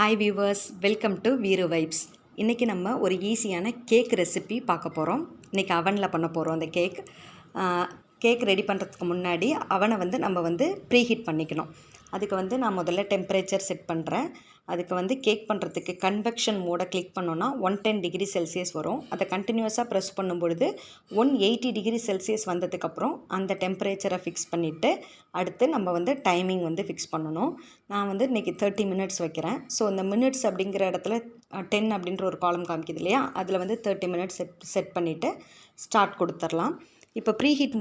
Hi viewers, welcome to Veeru vibes. இன்றைக்கி நம்ம ஒரு ஈஸியான கேக் ரெசிபி பார்க்க போகிறோம். இன்றைக்கி அவனில் பண்ண போகிறோம். அந்த கேக் ரெடி பண்ணுறதுக்கு முன்னாடி அவனை நம்ம ப்ரீஹீட் பண்ணிக்கணும். அதுக்கு நான் முதல்ல டெம்பரேச்சர் செட் பண்ணுறேன். அதுக்கு கேக் பண்ணுறதுக்கு கன்வெக்ஷன் மோடை கிளிக் பண்ணோன்னா 110 டிகிரி செல்சியஸ் வரும். அதை கண்டினியூஸாக ப்ரெஸ் பண்ணும்பொழுது 180 டிகிரி செல்சியஸ் வந்ததுக்கப்புறம் அந்த டெம்பரேச்சரை ஃபிக்ஸ் பண்ணிவிட்டு அடுத்து நம்ம டைமிங் ஃபிக்ஸ் பண்ணணும். நான் இன்றைக்கி 30 மினிட்ஸ் வைக்கிறேன். ஸோ இந்த மினிட்ஸ் அப்படிங்கிற இடத்துல 10 அப்படின்ற ஒரு காலம் காமிக்குது இல்லையா, அதில் 30 மினிட்ஸ் செட் பண்ணிவிட்டு ஸ்டார்ட் கொடுத்துடலாம். இப்போ ப்ரீஹீட்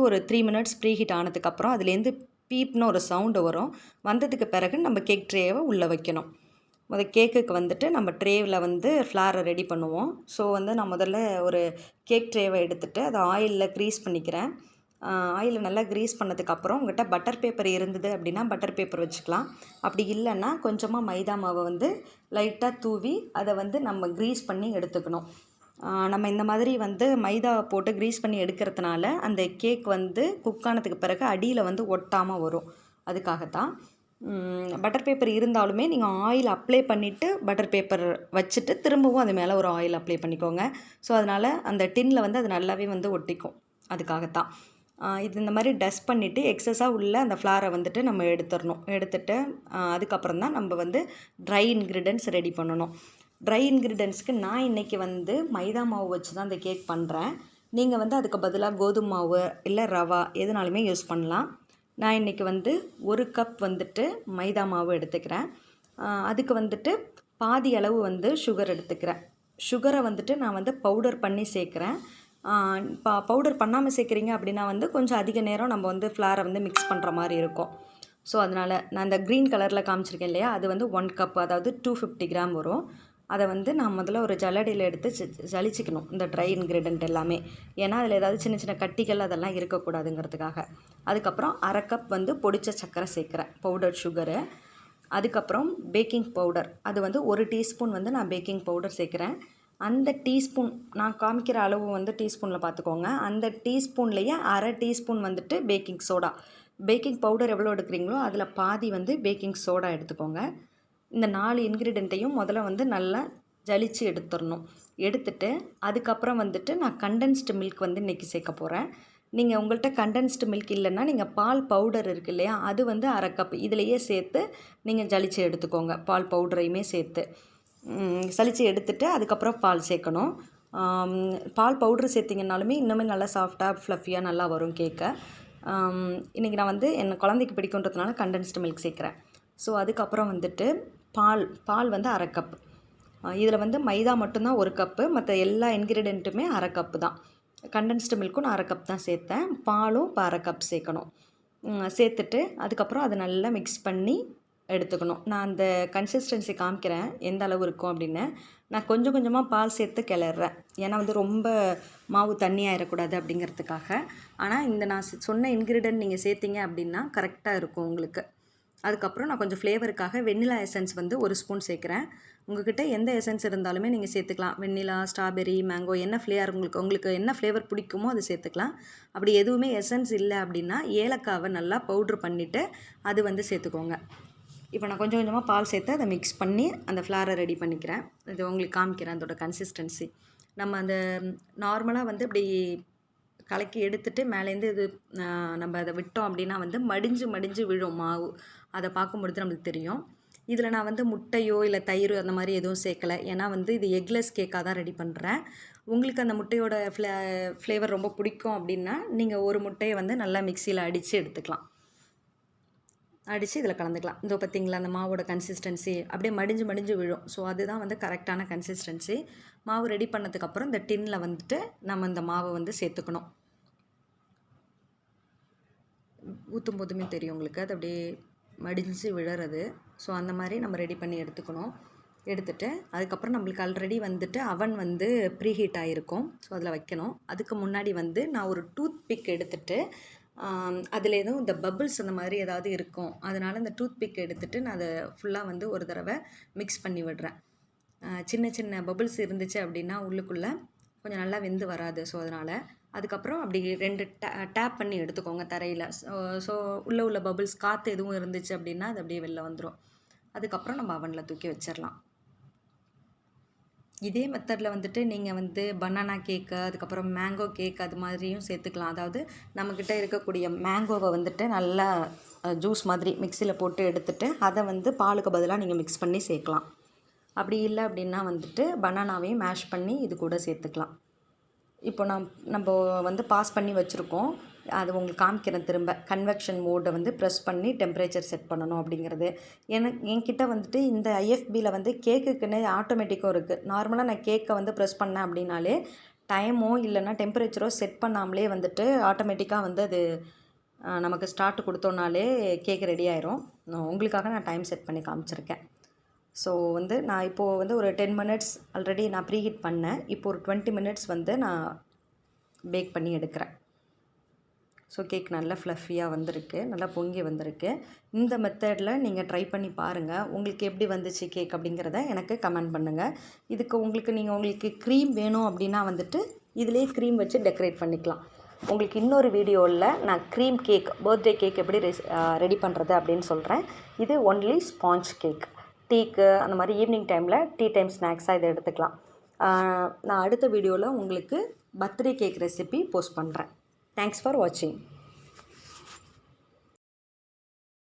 ஒரு 3 மினிட்ஸ் ப்ரீஹீட் ஆனதுக்கப்புறம் அதுலேருந்து பீப்னு ஒரு சவுண்டு வரும். வந்ததுக்கு பிறகு நம்ம கேக் ட்ரேவை உள்ளே வைக்கணும். கேக்குக்கு நம்ம ட்ரேவில் ஃப்ளாரை ரெடி பண்ணுவோம். ஸோ நான் முதல்ல ஒரு கேக் ட்ரேவை எடுத்துகிட்டு அதை ஆயிலில் க்ரீஸ் பண்ணிக்கிறேன். ஆயிலில் நல்லா க்ரீஸ் பண்ணதுக்கப்புறம் உங்கள்கிட்ட பட்டர் பேப்பர் இருந்தது அப்படின்னா பட்டர் பேப்பர் வச்சுக்கலாம். அப்படி இல்லைன்னா கொஞ்சமாக மைதா மாவை லைட்டாக தூவி அதை நம்ம க்ரீஸ் பண்ணி எடுத்துக்கணும். நம்ம இந்த மாதிரி மைதா போட்டு க்ரீஸ் பண்ணி எடுக்கிறதுனால அந்த கேக் குக் ஆனதுக்கு பிறகு அடியில் ஒட்டாமல் வரும். அதுக்காகத்தான். பட்டர் பேப்பர் இருந்தாலுமே நீங்கள் ஆயில் அப்ளை பண்ணிவிட்டு பட்டர் பேப்பர் வச்சுட்டு திரும்பவும் அது மேலே ஒரு ஆயில் அப்ளை பண்ணிக்கோங்க. ஸோ அதனால் அந்த டின்னில் அது நல்லாவே ஒட்டிக்கும். அதுக்காகத்தான். இது இந்த மாதிரி டஸ்ட் பண்ணிவிட்டு எக்ஸஸாக உள்ள அந்த ஃப்ளாரை நம்ம எடுத்துடணும். எடுத்துகிட்டு அதுக்கப்புறம் தான் நம்ம ட்ரை இன்க்ரீடியன்ட்ஸ் ரெடி பண்ணணும். ட்ரை இன்க்ரீடியன்ட்ஸ்க்கு நான் இன்றைக்கி மைதா மாவு வச்சு தான் அந்த கேக் பண்ணுறேன். நீங்கள் அதுக்கு பதிலாக கோதுமை மாவு இல்லை ரவா எதுனாலுமே யூஸ் பண்ணலாம். நான் இன்றைக்கி 1 கப் மைதா மாவு எடுத்துக்கிறேன். அதுக்கு பாதி அளவு சுகர் எடுத்துக்கிறேன். சுகரை நான் பவுடர் பண்ணி சேர்க்குறேன். பவுடர் பண்ணாமல் சேர்க்குறீங்க அப்படின்னா கொஞ்சம் அதிக நேரம் நம்ம ஃப்ளாரை மிக்ஸ் பண்ணுற மாதிரி இருக்கும். ஸோ அதனால் நான் இந்த க்ரீன் கலரில் காமிச்சிருக்கேன் இல்லையா, அது 1 கப், அதாவது 250 கிராம் வரும். அதை நான் முதல்ல ஒரு ஜல்லடையில் எடுத்து ஜலிச்சிக்கணும் இந்த ட்ரை இன்க்ரீடியன்ட் எல்லாமே. ஏன்னா அதில் ஏதாவது சின்ன சின்ன கட்டிகள் அதெல்லாம் இருக்கக்கூடாதுங்கிறதுக்காக. அதுக்கப்புறம் 1/2 கப் பொடிச்ச சர்க்கரை சேர்க்குறேன், பவுடர் சுகரு. அதுக்கப்புறம் பேக்கிங் பவுடர், அது 1 டீஸ்பூன் நான் பேக்கிங் பவுடர் சேர்க்குறேன். அந்த டீஸ்பூன் நான் காமிக்கிற அளவு டீஸ்பூனில் பார்த்துக்கோங்க. அந்த டீஸ்பூன்லேயே 1/2 teaspoon baking soda. Baking powder எவ்வளோ எடுக்கிறீங்களோ அதில் பாதி பேக்கிங் சோடா எடுத்துக்கோங்க. இந்த 4 இன்க்ரீடியண்ட்டையும் முதல்ல நல்லா ஜலிச்சு எடுத்துடணும். எடுத்துட்டு அதுக்கப்புறம் நான் கண்டென்ஸ்டு மில்க் இன்றைக்கி சேர்க்க போகிறேன். நீங்கள் உங்கள்கிட்ட கண்டென்ஸ்டு மில்க் இல்லைன்னா நீங்கள் பால் பவுடர் இருக்குது இல்லையா, அது 1/2 கப் இதிலையே சேர்த்து நீங்கள் ஜலிச்சு எடுத்துக்கோங்க. பால் பவுடரையுமே சேர்த்து சலித்து எடுத்துகிட்டு அதுக்கப்புறம் பால் சேர்க்கணும். பால் பவுட்ரு சேர்த்திங்கனாலுமே இன்னுமே நல்லா சாஃப்டாக ஃப்ளஃபியாக நல்லா வரும் கேக்கை. இன்றைக்கி நான் என் குழந்தைக்கு பிடிக்குன்றதுனால கண்டென்ஸ்டு மில்க் சேர்க்குறேன். ஸோ அதுக்கப்புறம் பால் 1/2 கப். இதில் மைதா மட்டும்தான் 1 கப்பு, மற்ற எல்லா இன்க்ரீடியண்ட்டுமே 1/2 கப்பு தான். கண்டென்ஸ்டு மில்க்கும் நான் 1/2 கப் தான் சேர்த்தேன். பாலும் இப்போ 1/2 கப் சேர்க்கணும். சேர்த்துட்டு அதுக்கப்புறம் அதை நல்லா மிக்ஸ் பண்ணி எடுத்துக்கணும். நான் அந்த கன்சிஸ்டன்சி காமிக்கிறேன் எந்த அளவு இருக்கும் அப்படின்னு. நான் கொஞ்சம் கொஞ்சமாக பால் சேர்த்து கிளறேன். ஏன்னா ரொம்ப மாவு தண்ணியாகிடக்கூடாது அப்படிங்கிறதுக்காக. ஆனால் இந்த நான் சொன்ன இன்க்ரீடியன்ட் நீங்கள் சேர்த்திங்க அப்படின்னா கரெக்டாக இருக்கும் உங்களுக்கு. அதுக்கப்புறம் நான் கொஞ்சம் ஃப்ளேவருக்காக வெண்ணிலா எசன்ஸ் 1 ஸ்பூன் சேர்க்குறேன். உங்கள்கிட்ட எந்த எசன்ஸ் இருந்தாலுமே நீங்கள் சேர்த்துக்கலாம். வெண்ணிலா, ஸ்ட்ராபெரி, மேங்கோ, என்ன ஃப்ளேவர் உங்களுக்கு என்ன ஃப்ளேவர் பிடிக்குமோ அது சேர்த்துக்கலாம். அப்படி எதுவுமே எசன்ஸ் இல்லை அப்படின்னா ஏலக்காவை நல்லா பவுட்ரு பண்ணிவிட்டு அது சேர்த்துக்கோங்க. இப்போ நான் கொஞ்சம் கொஞ்சமாக பால் சேர்த்து அதை மிக்ஸ் பண்ணி அந்த ஃப்ளாரை ரெடி பண்ணிக்கிறேன். இது உங்களுக்கு காமிக்கிறேன் அதோட கன்சிஸ்டன்சி. நம்ம அந்த நார்மலாக இப்படி கலக்கி எடுத்துகிட்டு மேலேருந்து இது நம்ம அதை விட்டோம் அப்படின்னா மடிஞ்சு மடிஞ்சு விழும் மாவு. அதை பார்க்கும்பொழுது நம்மளுக்கு தெரியும். இதில் நான் முட்டையோ இல்லை தயிர் அந்த மாதிரி எதுவும் சேர்க்கலை. ஏன்னா இது எக்லெஸ் கேக்காக தான் ரெடி பண்ணுறேன். உங்களுக்கு அந்த முட்டையோட ஃப்ளேவர் ரொம்ப பிடிக்கும் அப்படின்னா நீங்கள் ஒரு முட்டையை நல்லா மிக்சியில் அடித்து எடுத்துக்கலாம். அடித்து இதில் கலந்துக்கலாம். இதோ பார்த்திங்களா, அந்த மாவோட கன்சிஸ்டன்சி அப்படியே மடிஞ்சு மடிஞ்சு விழும். ஸோ அதுதான் கரெக்டான கன்சிஸ்டன்சி. மாவு ரெடி பண்ணதுக்கப்புறம் இந்த டின்னில் நம்ம இந்த மாவை சேர்த்துக்கணும். ஊற்றும் போதுமே தெரியும் உங்களுக்கு, அது அப்படியே மடிஞ்சு விழறது. ஸோ அந்த மாதிரி நம்ம ரெடி பண்ணி எடுத்துக்கணும். எடுத்துகிட்டு அதுக்கப்புறம் நம்மளுக்கு ஆல்ரெடி அவன் ப்ரீஹீட் ஆகிருக்கும். ஸோ அதில் வைக்கணும். அதுக்கு முன்னாடி நான் ஒரு டூத் பிக் எடுத்துகிட்டு அதில் எதுவும் இந்த பபிள்ஸ் அந்த மாதிரி ஏதாவது இருக்கும். அதனால் இந்த டூத் பிக் எடுத்துகிட்டு நான் அதை ஃபுல்லாக ஒரு தடவை மிக்ஸ் பண்ணி விடுறேன். சின்ன சின்ன பபிள்ஸ் இருந்துச்சு அப்படின்னா உள்ளுக்குள்ளே கொஞ்சம் நல்லா வெந்து வராது. ஸோ அதனால் அதுக்கப்புறம் அப்படி 2 டேப் பண்ணி எடுத்துக்கோங்க தரையில். ஸோ உள்ளே உள்ள பபிள்ஸ் காற்று எதுவும் இருந்துச்சு அப்படின்னா அது அப்படியே வெளில வந்துடும். அதுக்கப்புறம் நம்ம அவனில் தூக்கி வச்சிடலாம். இதே மெத்தடில் வந்துட்டு நீங்கள் வந்து பனானா கேக்கு, அதுக்கப்புறம் மேங்கோ கேக் அது மாதிரியும் சேர்த்துக்கலாம். அதாவது நம்மக்கிட்ட இருக்கக்கூடிய மேங்கோவை வந்துட்டு நல்லா ஜூஸ் மாதிரி மிக்சியில் போட்டு எடுத்துகிட்டு அதை வந்து பாலுக்கு பதிலாக நீங்கள் மிக்ஸ் பண்ணி சேர்க்கலாம். அப்படி இல்லை அப்படின்னா வந்துட்டு பனானாவையும் மேஷ் பண்ணி இது கூட சேர்த்துக்கலாம். இப்போ நம்ம வந்து பாஸ் பண்ணி வச்சுருக்கோம். அது உங்களுக்கு காமிக்கிறேன் திரும்ப. கன்வெக்ஷன் மோடை வந்து ப்ரெஸ் பண்ணி டெம்பரேச்சர் செட் பண்ணணும் அப்படிங்கிறது. என்கிட்ட வந்துட்டு இந்த ஐஎஃபியில் வந்து கேக்குக்குன்னு ஆட்டோமேட்டிக்கும் இருக்குது. நார்மலாக நான் கேக்கை வந்து ப்ரெஸ் பண்ணேன் அப்படின்னாலே டைமோ இல்லைன்னா டெம்பரேச்சரோ செட் பண்ணாமலே வந்துட்டு ஆட்டோமேட்டிக்காக வந்து அது நமக்கு ஸ்டார்ட் கொடுத்தோன்னாலே கேக் ரெடி ஆயிரும். உங்களுக்காக நான் டைம் செட் பண்ணி காமிச்சிருக்கேன். ஸோ வந்து நான் இப்போது வந்து ஒரு 10 மினிட்ஸ் ஆல்ரெடி நான் ப்ரீஹீட் பண்ணேன். இப்போ ஒரு 20 மினிட்ஸ் வந்து நான் பேக் பண்ணி எடுக்கிறேன். ஸோ கேக் நல்லா ஃப்ளஃபியாக வந்திருக்கு, நல்லா பொங்கி வந்திருக்கு. இந்த மெத்தடில் நீங்கள் ட்ரை பண்ணி பாருங்கள். உங்களுக்கு எப்படி வந்துச்சு கேக் அப்படிங்கிறத எனக்கு கமெண்ட் பண்ணுங்கள். இதுக்கு உங்களுக்கு க்ரீம் வேணும் அப்படின்னா வந்துட்டு இதிலே க்ரீம் வச்சு டெக்கரேட் பண்ணிக்கலாம். உங்களுக்கு இன்னொரு வீடியோவில் நான் க்ரீம் கேக், பர்த்டே கேக் எப்படி ரெடி பண்ணுறது அப்படின்னு சொல்கிறேன். இது ஒன்லி ஸ்பாஞ்ச் கேக். டீக்கு அந்த மாதிரி ஈவினிங் டைமில் டீ டைம் ஸ்நாக்ஸாக இதை எடுத்துக்கலாம். நான் அடுத்த வீடியோவில் உங்களுக்கு பர்த்டே கேக் ரெசிபி போஸ்ட் பண்ணுறேன். தேங்க்ஸ் ஃபார் வாட்சிங்.